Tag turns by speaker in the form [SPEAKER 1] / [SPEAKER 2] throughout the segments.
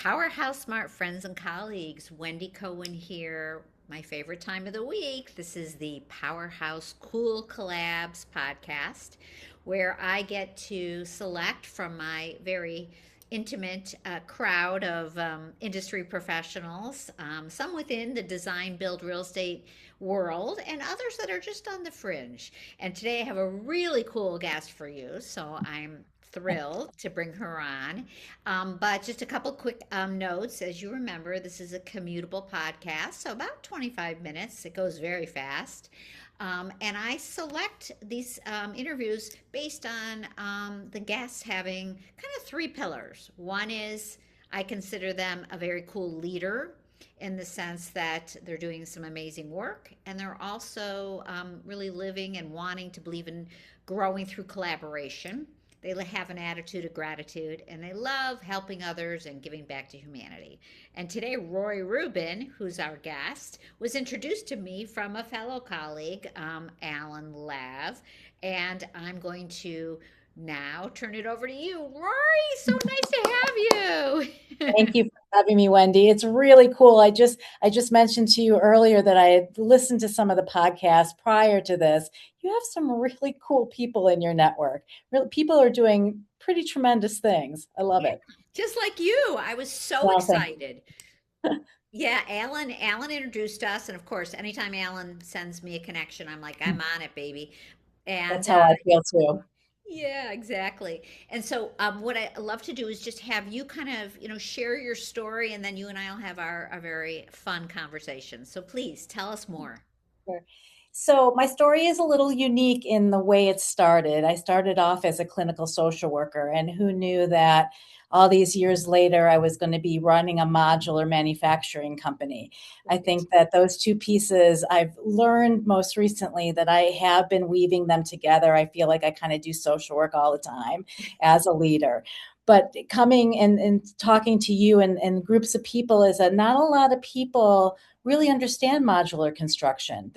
[SPEAKER 1] Powerhouse Smart friends and colleagues, Wendy Cohen here. My favorite time of the week. This is the Powerhouse Cool Collabs podcast, where I get to select from my very intimate crowd of industry professionals, some within the design, build, real estate world, and others that are just on the fringe. And today I have a really cool guest for you, so I'm thrilled to bring her on. But just a couple quick notes. As you remember, this is a commutable podcast, so about 25 minutes. It goes very fast. And I select these interviews based on the guests having kind of three pillars. One is I consider them a very cool leader in the sense that they're doing some amazing work and they're also really living and wanting to believe in growing through collaboration. They have an attitude of gratitude and they love helping others and giving back to humanity. And today, Rory Rubin, who's our guest, was introduced to me from a fellow colleague, Alan Lav. And I'm going to now turn it over to you. Rory, so nice to have you.
[SPEAKER 2] Thank you for having me, Wendy. It's really cool. I just mentioned to you earlier that I had listened to some of the podcasts prior to this. You have some really cool people in your network. Really, people are doing pretty tremendous things. I love
[SPEAKER 1] Yeah,
[SPEAKER 2] it.
[SPEAKER 1] just like you. I was so
[SPEAKER 2] Well, thank
[SPEAKER 1] excited. Yeah, Alan introduced us, and of course, anytime Alan sends me a connection, I'm like, I'm
[SPEAKER 2] you.
[SPEAKER 1] on it, baby. And
[SPEAKER 2] That's how I feel too.
[SPEAKER 1] yeah, exactly. And so, what I love to do is just have you kind of, share your story, and then you and I'll have our very fun conversation. So please tell us more.
[SPEAKER 2] Sure. So my story is a little unique in the way it started. I started off as a clinical social worker, and who knew that all these years later I was going to be running a modular manufacturing company. I
[SPEAKER 1] Right.
[SPEAKER 2] think that those two pieces I've learned most recently that I have been weaving them together. I feel like I kind of do social work all the time as a leader. But coming and talking to you and groups of people is that not a lot of people really understand modular construction.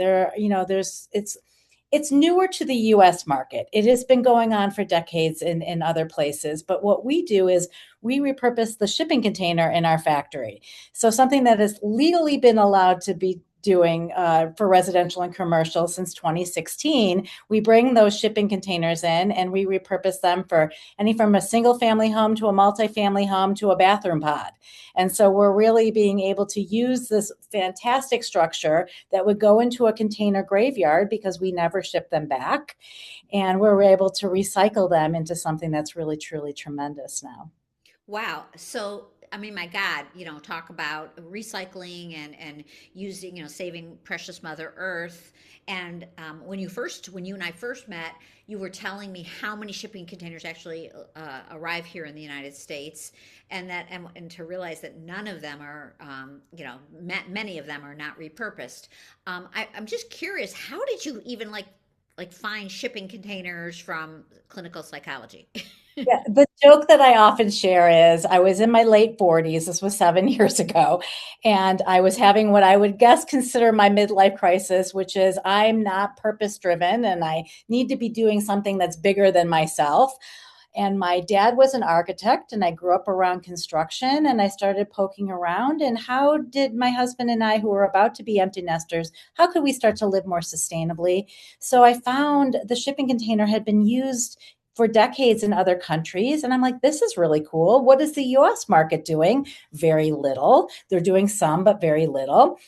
[SPEAKER 2] It's newer to the US market. It has been going on for decades in other places. But what we do is we repurpose the shipping container in our factory. So something that has legally been allowed to be doing for residential and commercial since 2016, we bring those shipping containers in and we repurpose them for any from a single family home to a multifamily home to a bathroom pod. And so we're really being able to use this fantastic structure that would go into a container graveyard because we never ship them back. And we're able to recycle them into something that's really, truly tremendous now.
[SPEAKER 1] Wow. So, I mean, my God, talk about recycling and using, saving precious Mother Earth. And when you and I first met, you were telling me how many shipping containers actually arrive here in the United States, and to realize that none of them are, many of them are not repurposed. I'm just curious, how did you even like find shipping containers from clinical psychology?
[SPEAKER 2] Yeah, the joke that I often share is I was in my late 40s. This was 7 years ago. And I was having what I would guess consider my midlife crisis, which is I'm not purpose driven and I need to be doing something that's bigger than myself. And my dad was an architect, and I grew up around construction. And I started poking around. And how did my husband and I, who were about to be empty nesters, how could we start to live more sustainably? So I found the shipping container had been used for decades in other countries. And I'm like, this is really cool. What is the US market doing? Very little. They're doing some, but very little.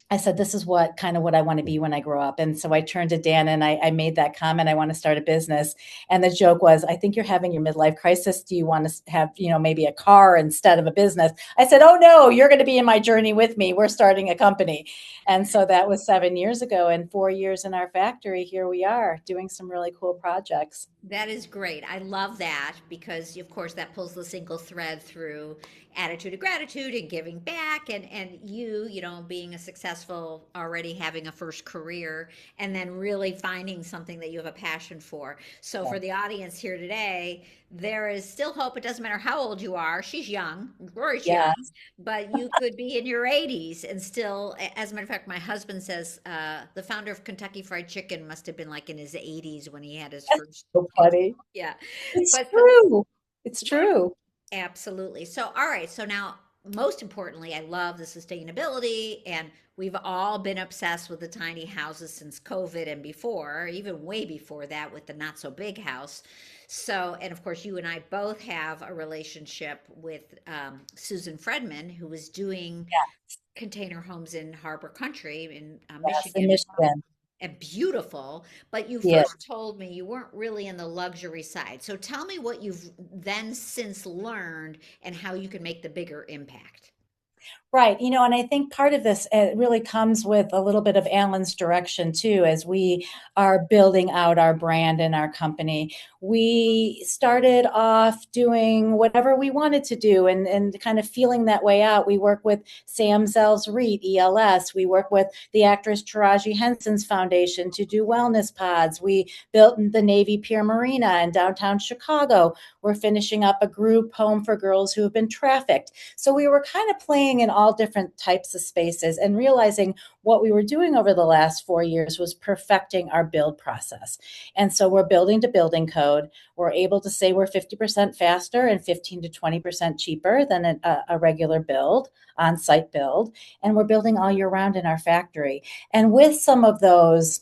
[SPEAKER 2] I said, this is what I want to be when I grow up. And so I turned to Dan and I made that comment. I want to start a business. And the joke was, I think you're having your midlife crisis. Do you want to have, maybe a car instead of a business? I said, oh no, you're going to be in my journey with me. We're starting a company. And so that was 7 years ago, and 4 years in our factory. Here we are doing some really cool projects.
[SPEAKER 1] That is great. I love that because, of course, that pulls the single thread through attitude of gratitude and giving back, and you, being a successful, already having a first career, and then really finding something that you have a passion for. So, for the audience here today, there is still hope. It doesn't matter how old you are. She's young, Rory's young,
[SPEAKER 2] Yeah.
[SPEAKER 1] but you could be in your 80s and still, as a matter of fact, my husband says the founder of Kentucky Fried Chicken must have been like in his 80s when he had his
[SPEAKER 2] That's
[SPEAKER 1] first.
[SPEAKER 2] so funny.
[SPEAKER 1] Yeah.
[SPEAKER 2] It's
[SPEAKER 1] But
[SPEAKER 2] true. It's
[SPEAKER 1] yeah,
[SPEAKER 2] true.
[SPEAKER 1] absolutely. So all right, so now most importantly, I love the sustainability, and we've all been obsessed with the tiny houses since COVID and before, even way before that with the not so big house. So, and of course, you and I both have a relationship with Susan Fredman, who was doing container homes in Harbor Country in
[SPEAKER 2] Yes, in
[SPEAKER 1] Michigan,
[SPEAKER 2] Michigan.
[SPEAKER 1] and beautiful. But you
[SPEAKER 2] Yeah.
[SPEAKER 1] first told me you weren't really in the luxury side. So tell me what you've then since learned and how you can make the bigger impact.
[SPEAKER 2] Right. And I think part of this really comes with a little bit of Alan's direction too, as we are building out our brand and our company. We started off doing whatever we wanted to do and kind of feeling that way out. We work with Sam Zell's REIT, ELS. We work with the actress Taraji Henson's foundation to do wellness pods. We built the Navy Pier Marina in downtown Chicago. We're finishing up a group home for girls who have been trafficked. So we were kind of playing in all different types of spaces and realizing what we were doing over the last 4 years was perfecting our build process. And so we're building to building code. We're able to say we're 50% faster and 15 to 20% cheaper than a regular build, on site build. And we're building all year round in our factory. And with some of those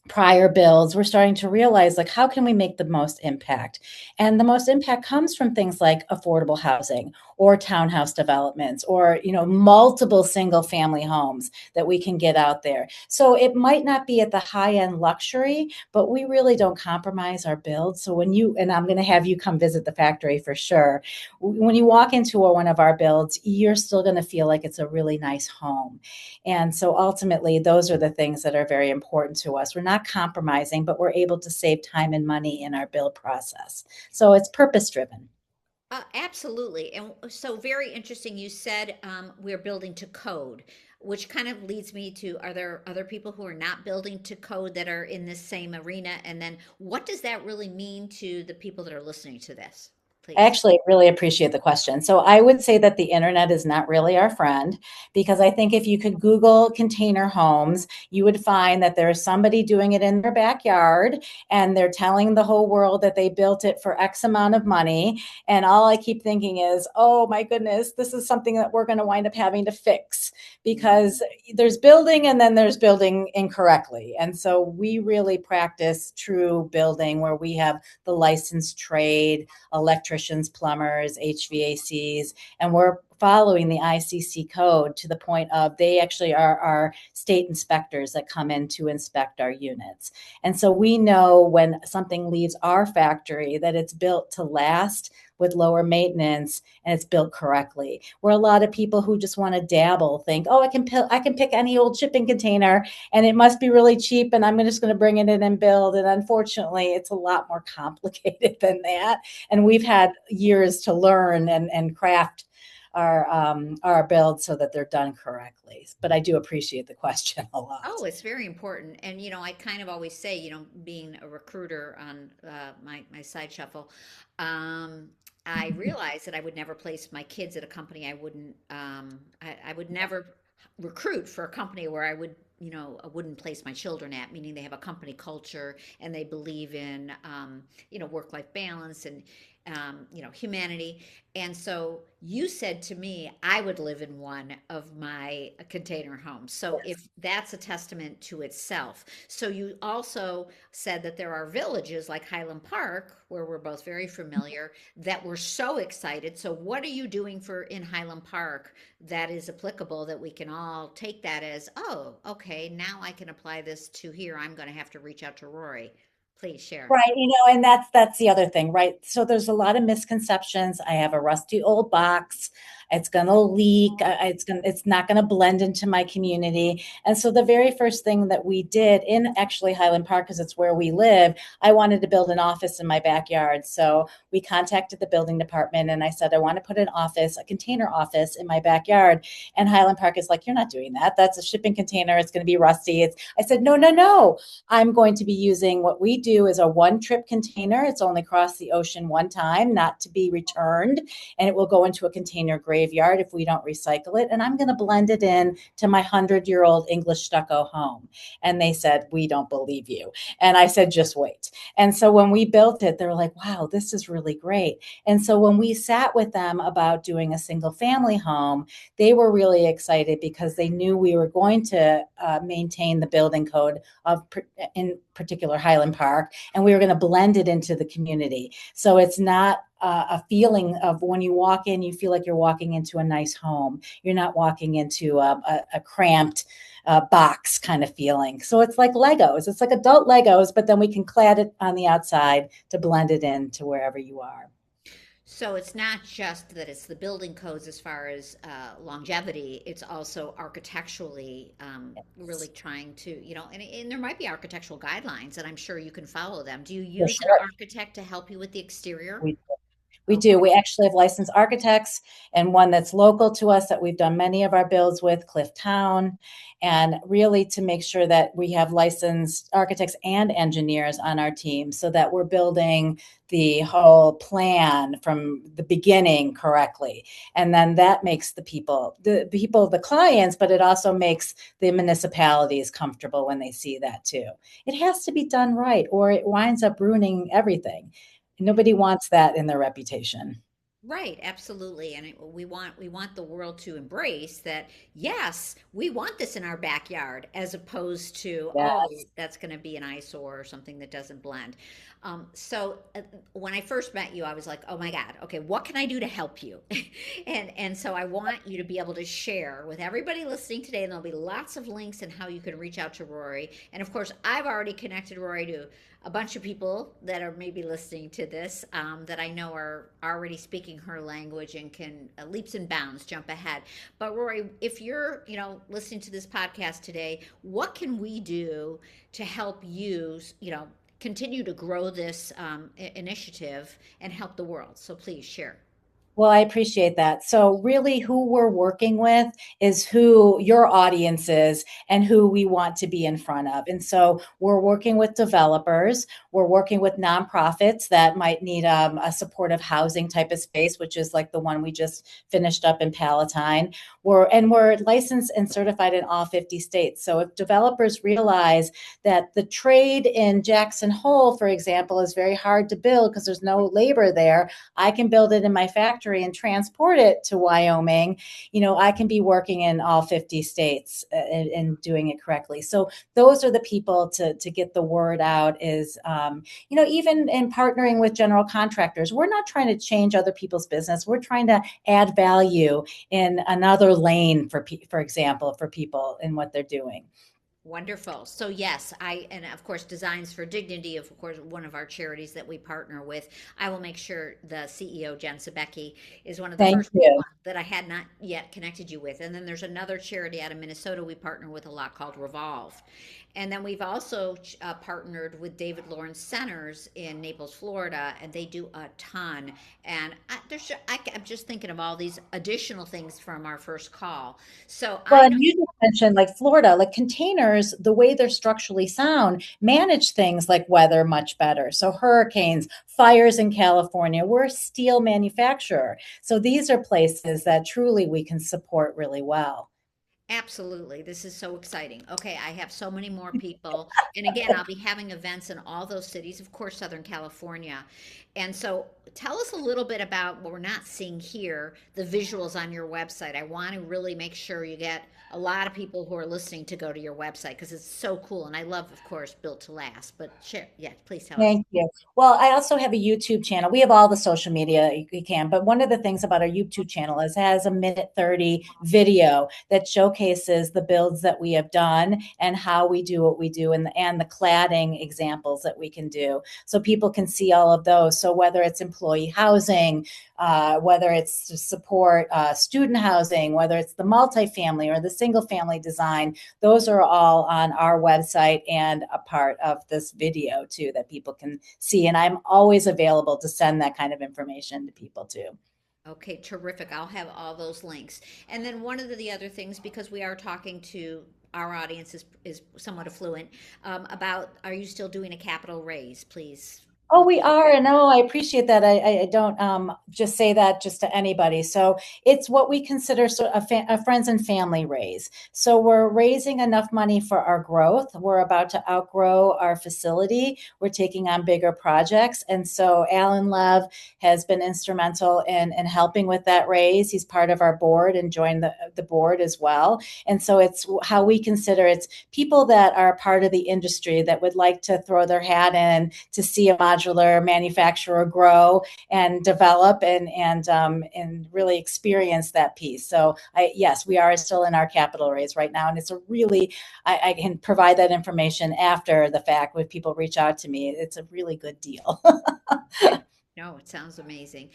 [SPEAKER 2] prior builds, we're starting to realize, like, how can we make the most impact? And the most impact comes from things like affordable housing or townhouse developments or, multiple single family homes that we can get out there. So it might not be at the high end luxury, but we really don't compromise our builds. So and I'm going to have you come visit the factory for sure. When you walk into one of our builds, you're still going to feel like it's a really nice home. And so ultimately, those are the things that are very important to us. We're not compromising, but we're able to save time and money in our build process. So it's purpose driven.
[SPEAKER 1] Absolutely. And so very interesting. You said we're building to code, which kind of leads me to, are there other people who are not building to code that are in this same arena? And then what does that really mean to the people that are listening to this?
[SPEAKER 2] I
[SPEAKER 1] Please.
[SPEAKER 2] actually really appreciate the question. So I would say that the internet is not really our friend because I think if you could Google container homes, you would find that there's somebody doing it in their backyard and they're telling the whole world that they built it for X amount of money. And all I keep thinking is, oh my goodness, this is something that we're going to wind up having to fix because there's building and then there's building incorrectly. And so we really practice true building where we have the licensed trade, electricians, plumbers, HVACs, and we're following the ICC code to the point of they actually are our state inspectors that come in to inspect our units. And so we know when something leaves our factory that it's built to last with lower maintenance and it's built correctly. Where a lot of people who just want to dabble think, oh, I can pick any old shipping container and it must be really cheap and I'm just going to bring it in and build. And unfortunately, it's a lot more complicated than that. And we've had years to learn and craft our builds so that they're done correctly. But I do appreciate the question a
[SPEAKER 1] Oh,
[SPEAKER 2] lot.
[SPEAKER 1] it's very important. And, I kind of always say, being a recruiter on my side shuffle, I realized that I would never place my kids at a company I would never recruit for a company where I wouldn't place my children at, meaning they have a company culture and they believe in, work-life balance and, humanity. And so you said to me, I would live in one of my container homes. So if that's a testament to itself. So you also said that there are villages like Highland Park, where we're both very familiar, that we're so excited. So what are you doing in Highland Park that is applicable that we can all take that as, oh, okay, now I can apply this to here. I'm going to have to reach out to Rory. Please share.
[SPEAKER 2] Right, and that's the other thing, right? So there's a lot of misconceptions. I have a rusty old box. It's going to leak. It's not going to blend into my community. And so the very first thing that we did in actually Highland Park, because it's where we live, I wanted to build an office in my backyard. So we contacted the building department and I said, I want to put a container office in my backyard. And Highland Park is like, you're not doing that. That's a shipping container. It's going to be rusty. I said, no, no, no. I'm going to be using what we do is a one-trip container. It's only crossed the ocean one time, not to be returned, and it will go into a container graveyard if we don't recycle it. And I'm going to blend it in to my 100-year-old English stucco home. And they said, we don't believe you. And I said, just wait. And so when we built it, they were like, wow, this is really great. And so when we sat with them about doing a single family home, they were really excited because they knew we were going to maintain the building code of, in particular, Highland Park, and we were going to blend it into the community. So it's not a feeling of when you walk in, you feel like you're walking into a nice home. You're not walking into a cramped box kind of feeling. So it's like Legos. It's like adult Legos, but then we can clad it on the outside to blend it into wherever you are.
[SPEAKER 1] So it's not just that it's the building codes as far as longevity, it's also architecturally really
[SPEAKER 2] Yes,
[SPEAKER 1] trying to, and there might be architectural guidelines, and I'm sure you can follow them. Do you
[SPEAKER 2] for
[SPEAKER 1] use an
[SPEAKER 2] sure.
[SPEAKER 1] architect to help you with the exterior?
[SPEAKER 2] We We do.
[SPEAKER 1] Okay.
[SPEAKER 2] We actually have licensed architects and one that's local to us that we've done many of our builds with, Clifftown, and really to make sure that we have licensed architects and engineers on our team so that we're building the whole plan from the beginning correctly. And then that makes the clients, but it also makes the municipalities comfortable when they see that too. It has to be done right or it winds up ruining everything. Nobody wants that in their reputation.
[SPEAKER 1] Right, absolutely. And we want the world to embrace that, yes, we want this in our backyard as opposed to, oh,
[SPEAKER 2] Yes.
[SPEAKER 1] that's going to be an eyesore or something that doesn't blend. So when I first met you, I was like, oh my God, okay, what can I do to help you? And so I want you to be able to share with everybody listening today, and there'll be lots of links and how you can reach out to Rory. And of course, I've already connected Rory to a bunch of people that are maybe listening to this that I know are already speaking her language and can leaps and bounds jump ahead. But Rory, if you're listening to this podcast today, what can we do to help you continue to grow this initiative and help the world? So please share.
[SPEAKER 2] Well, I appreciate that. So, really, who we're working with is who your audience is and who we want to be in front of. And so, we're working with developers, we're working with nonprofits that might need a supportive housing type of space, which is like the one we just finished up in Palatine. We're licensed and certified in all 50 states. So, if developers realize that the trade in Jackson Hole, for example, is very hard to build because there's no labor there, I can build it in my factory and transport it to Wyoming. I can be working in all 50 states and doing it correctly. So those are the people to get the word out is, even in partnering with general contractors, we're not trying to change other people's business. We're trying to add value in another lane for example, for people in what they're doing.
[SPEAKER 1] Wonderful. So yes, and of course, Designs for Dignity, of course, one of our charities that we partner with. I will make sure the CEO, Jen Sebecki, is one of the
[SPEAKER 2] Thank
[SPEAKER 1] first
[SPEAKER 2] you.
[SPEAKER 1] people that I had not yet connected you with. And then there's another charity out of Minnesota we partner with a lot called Revolve. And then we've also partnered with David Lawrence Centers in Naples, Florida, and they do a ton. And I'm just thinking of all these additional things from our first call. So
[SPEAKER 2] Well,
[SPEAKER 1] I know.
[SPEAKER 2] and you just mentioned like Florida, like containers, the way they're structurally sound, manage things like weather much better. So hurricanes, fires in California, we're a steel manufacturer. So these are places that truly we can support really well.
[SPEAKER 1] Absolutely. This is so exciting. Okay, I have so many more people. And again, I'll be having events in all those cities, of course, Southern California. And so tell us a little bit about what we're not seeing here, the visuals on your website. I want to really make sure you get a lot of people who are listening to go to your website because it's so cool. And I love, of course, Built to Last. But share, yeah, please tell us.
[SPEAKER 2] Thank you. Well, I also have a YouTube channel. We have all the social media you can, but one of the things about our YouTube channel is it has a minute 30 video that showcases the builds that we have done and how we do what we do and the cladding examples that we can do. So people can see all of those. So whether it's employee housing, whether it's to support student housing, whether it's the multifamily or the single family design, those are all on our website and a part of this video too that people can see. And I'm always available to send that kind of information to people too.
[SPEAKER 1] Okay, terrific. I'll have all those links. And then one of the other things, because we are talking to our audience is somewhat affluent, about, are you still doing a capital raise, please?
[SPEAKER 2] Oh, we are, and no, I appreciate that. I don't just say that just to anybody. So it's what we consider sort of a friends and family raise. So we're raising enough money for our growth. We're about to outgrow our facility. We're taking on bigger projects, and so Alan Lev has been instrumental in helping with that raise. He's part of our board and joined the board as well. And so it's how we consider it's people that are part of the industry that would like to throw their hat in to see a modular manufacturer grow and develop and really experience that piece. So yes, we are still in our capital raise right now, and it's a really I can provide that information after the fact when people reach out to me. It's a really good deal.
[SPEAKER 1] No, it sounds amazing.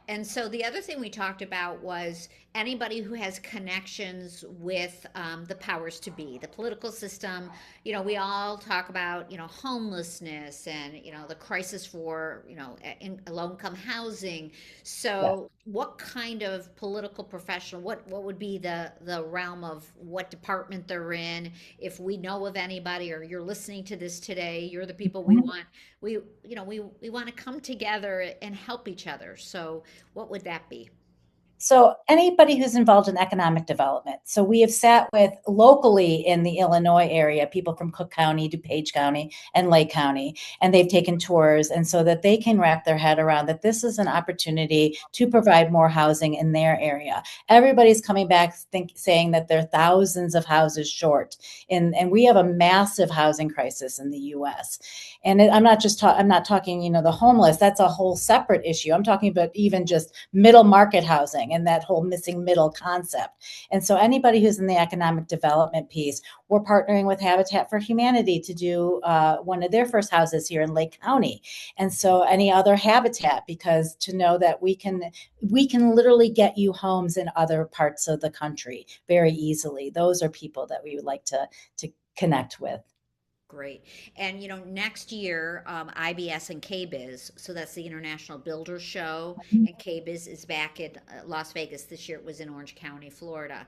[SPEAKER 1] And so the other thing we talked about was anybody who has connections with the powers to be, the political system. You know, we all talk about, homelessness and, the crisis for, low income housing.
[SPEAKER 2] Yeah.
[SPEAKER 1] So what kind of political professional, what would be the realm of what department they're in? If we know of anybody, or you're listening to this today, you're the people we want, we want to come together and help each other. So what would that be?
[SPEAKER 2] So anybody who's involved in economic development. So we have sat with locally in the Illinois area, people from Cook County, DuPage County, and Lake County, and they've taken tours, and so that they can wrap their head around that this is an opportunity to provide more housing in their area. Everybody's coming back saying that there are thousands of houses short, and we have a massive housing crisis in the U.S. And I'm not talking, the homeless. That's a whole separate issue. I'm talking about even just middle market housing and that whole missing middle concept. And so anybody who's in the economic development piece, we're partnering with Habitat for Humanity to do one of their first houses here in Lake County. And so any other habitat, because to know that we can literally get you homes in other parts of the country very easily. Those are people that we would like to connect with.
[SPEAKER 1] Great. And next year, IBS and KBIS, so that's the International Builders Show, and KBIS is back in Las Vegas. This year it was in Orange County, Florida.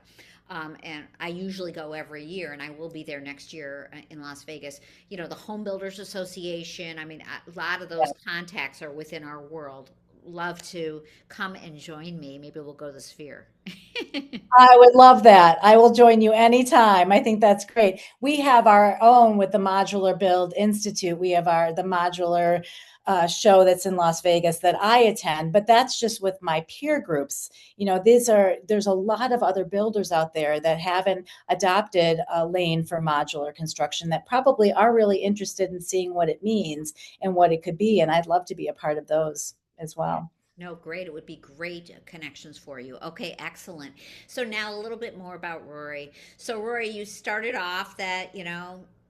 [SPEAKER 1] And I usually go every year, and I will be there next year in Las Vegas. The Home Builders Association, I mean, a lot of those contacts are within our world. Love to come and join me. Maybe we'll go to the Sphere.
[SPEAKER 2] I would love that. I will join you anytime. I think that's great. We have our own with the Modular Build Institute. We have the modular show that's in Las Vegas that I attend, but that's just with my peer groups. There's a lot of other builders out there that haven't adopted a lane for modular construction that probably are really interested in seeing what it means and what it could be. And I'd love to be a part of those as well.
[SPEAKER 1] No, great. It would be great connections for you. Okay, excellent. So now a little bit more about Rory. So Rory, you started off that,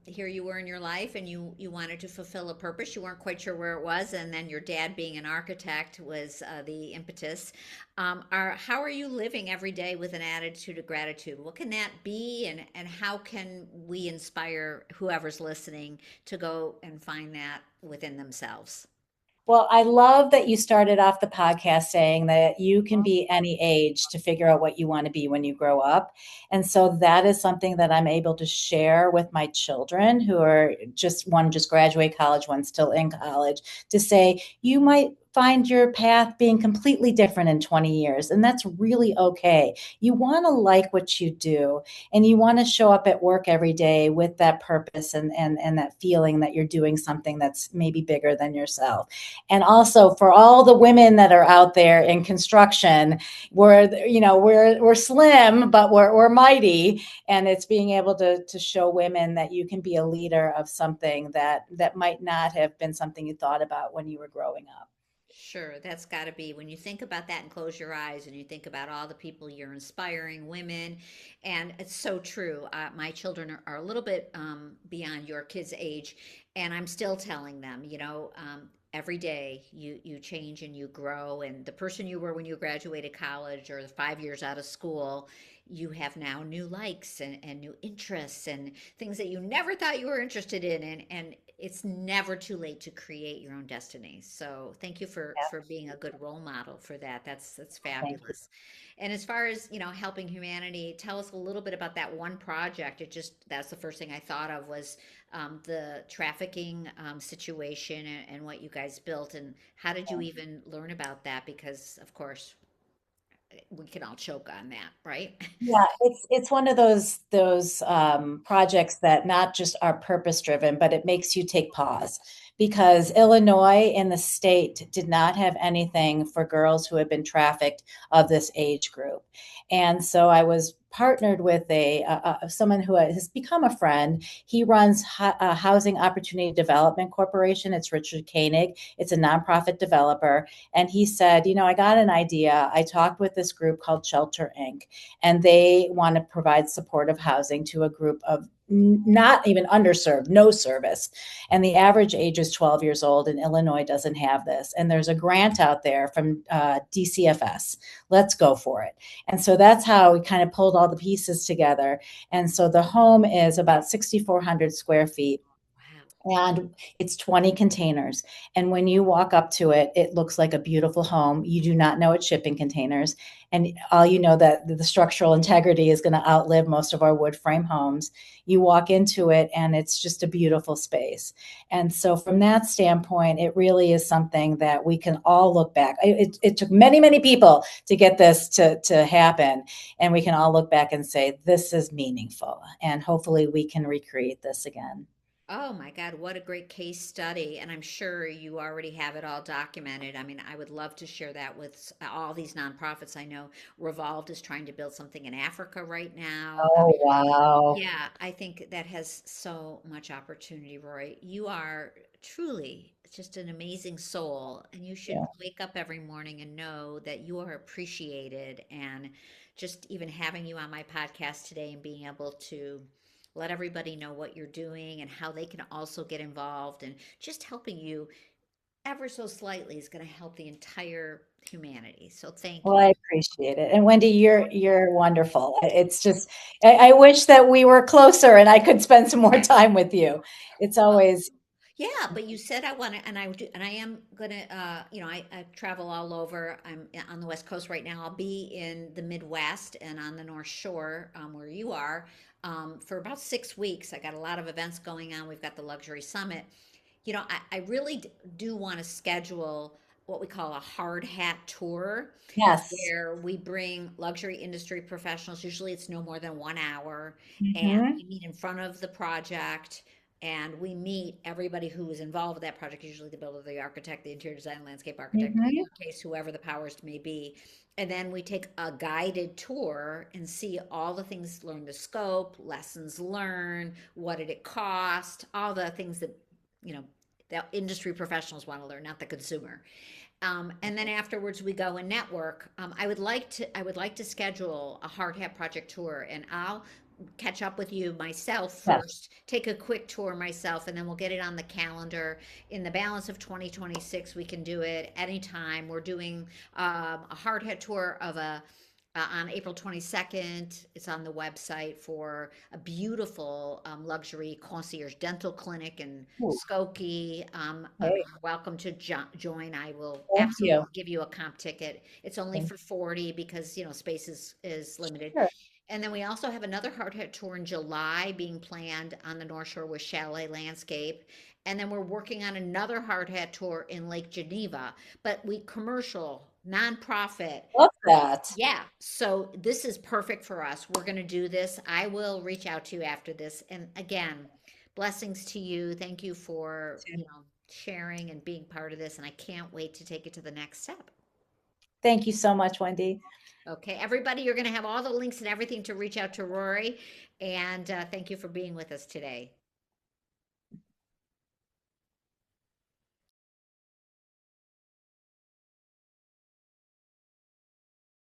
[SPEAKER 1] here you were in your life and you wanted to fulfill a purpose. You weren't quite sure where it was, and then your dad being an architect was the impetus. How are you living every day with an attitude of gratitude? What can that be, and how can we inspire whoever's listening to go and find that within themselves?
[SPEAKER 2] Well, I love that you started off the podcast saying that you can be any age to figure out what you want to be when you grow up. And so that is something that I'm able to share with my children who are one just graduate college, one still in college, to say, you might find your path being completely different in 20 years. And that's really okay. You want to like what you do, and you want to show up at work every day with that purpose and that feeling that you're doing something that's maybe bigger than yourself. And also for all the women that are out there in construction, we're slim, but we're mighty. And it's being able to show women that you can be a leader of something that might not have been something you thought about when you were growing up.
[SPEAKER 1] Sure, that's got to be when you think about that and close your eyes and you think about all the people you're inspiring, women, and it's so true. My children are a little bit beyond your kids' age, and I'm still telling them, every day you change and you grow, and the person you were when you graduated college or the 5 years out of school, you have now new likes and new interests and things that you never thought you were interested in. And it's never too late to create your own destiny. So thank you for being a good role model for that. That's
[SPEAKER 2] Thank you.
[SPEAKER 1] fabulous. And as far as, helping humanity, tell us a little bit about that one project. That's the first thing I thought of was the trafficking situation and what you guys built. And how did you even learn about that? Because, of course, we can all choke on that, right?
[SPEAKER 2] Yeah, it's one of those projects that not just are purpose driven, but it makes you take pause because Illinois in the state did not have anything for girls who had been trafficked of this age group, and so I was partnered with a someone who has become a friend. He runs Housing Opportunity Development Corporation. It's Richard Koenig. It's a nonprofit developer, and he said, I got an idea. I talked with this group called Shelter Inc and they want to provide supportive housing to a group of not even underserved, no service. And the average age is 12 years old, and Illinois doesn't have this. And there's a grant out there from DCFS. Let's go for it. And so that's how we kind of pulled all the pieces together. And so the home is about 6,400 square feet
[SPEAKER 1] Wow.
[SPEAKER 2] and it's 20 containers. And when you walk up to it, it looks like a beautiful home. You do not know it's shipping containers. And all you know that the structural integrity is going to outlive most of our wood frame homes. You walk into it and it's just a beautiful space. And so from that standpoint, it really is something that we can all look back. It took many, many people to get this to happen. And we can all look back and say, this is meaningful. And hopefully we can recreate this again.
[SPEAKER 1] Oh my God, what a great case study. And I'm sure you already have it all documented. I mean, I would love to share that with all these nonprofits. I know Revolved is trying to build something in Africa right now.
[SPEAKER 2] Oh, wow.
[SPEAKER 1] Yeah, I think that has so much opportunity, Roy. You are truly just an amazing soul, and you should
[SPEAKER 2] Yeah.
[SPEAKER 1] wake up every morning and know that you are appreciated. And just even having you on my podcast today and being able to let everybody know what you're doing and how they can also get involved and just helping you ever so slightly is going to help the entire humanity. So thank
[SPEAKER 2] Well,
[SPEAKER 1] you.
[SPEAKER 2] I appreciate it. And Wendy, you're wonderful. It's just I wish that we were closer and I could spend some more time with you. It's
[SPEAKER 1] Well,
[SPEAKER 2] always
[SPEAKER 1] yeah, but you said I want to, and I do, and I am gonna, I travel all over. I'm on the West Coast right now. I'll be in the Midwest and on the North Shore, where you are, for about 6 weeks. I got a lot of events going on. We've got the Luxury Summit. I really do want to schedule what we call a hard hat tour
[SPEAKER 2] yes.
[SPEAKER 1] where we bring luxury industry professionals. Usually it's no more than 1 hour, and
[SPEAKER 2] Hmm.
[SPEAKER 1] we meet in front of the project and we meet everybody who is involved with that project, usually the builder, the architect, the interior design, landscape architect, in
[SPEAKER 2] Hmm.
[SPEAKER 1] your case, whoever the powers may be. And then we take a guided tour and see all the things, learn the scope, lessons learned, what did it cost, all the things that, you know, the industry professionals want to learn, not the consumer. And then afterwards we go and network. I would like to schedule a hard hat project tour, and I'll catch up with you myself
[SPEAKER 2] Yes.
[SPEAKER 1] first, take a quick tour myself, and then we'll get it on the calendar. In the balance of 2026, we can do it anytime. We're doing a hard hat tour of a on April 22nd. It's on the website for a beautiful luxury concierge dental clinic in
[SPEAKER 2] Ooh,
[SPEAKER 1] Skokie.
[SPEAKER 2] hey,
[SPEAKER 1] You're welcome to join. I will
[SPEAKER 2] thank
[SPEAKER 1] absolutely
[SPEAKER 2] you.
[SPEAKER 1] give you a comp ticket. It's only
[SPEAKER 2] Thank
[SPEAKER 1] for 40 because, space is limited.
[SPEAKER 2] Sure.
[SPEAKER 1] And then we also have another hard hat tour in July being planned on the North Shore with Chalet Landscape. And then we're working on another hard hat tour in Lake Geneva, but we commercial, nonprofit.
[SPEAKER 2] Love that.
[SPEAKER 1] Yeah, so this is perfect for us. We're going to do this. I will reach out to you after this. And again, blessings to you. Thank you for, sharing and being part of this. And I can't wait to take it to the next step.
[SPEAKER 2] Thank you so much, Wendy.
[SPEAKER 1] Okay, everybody, you're going to have all the links and everything to reach out to Rory. And thank you for being with us today.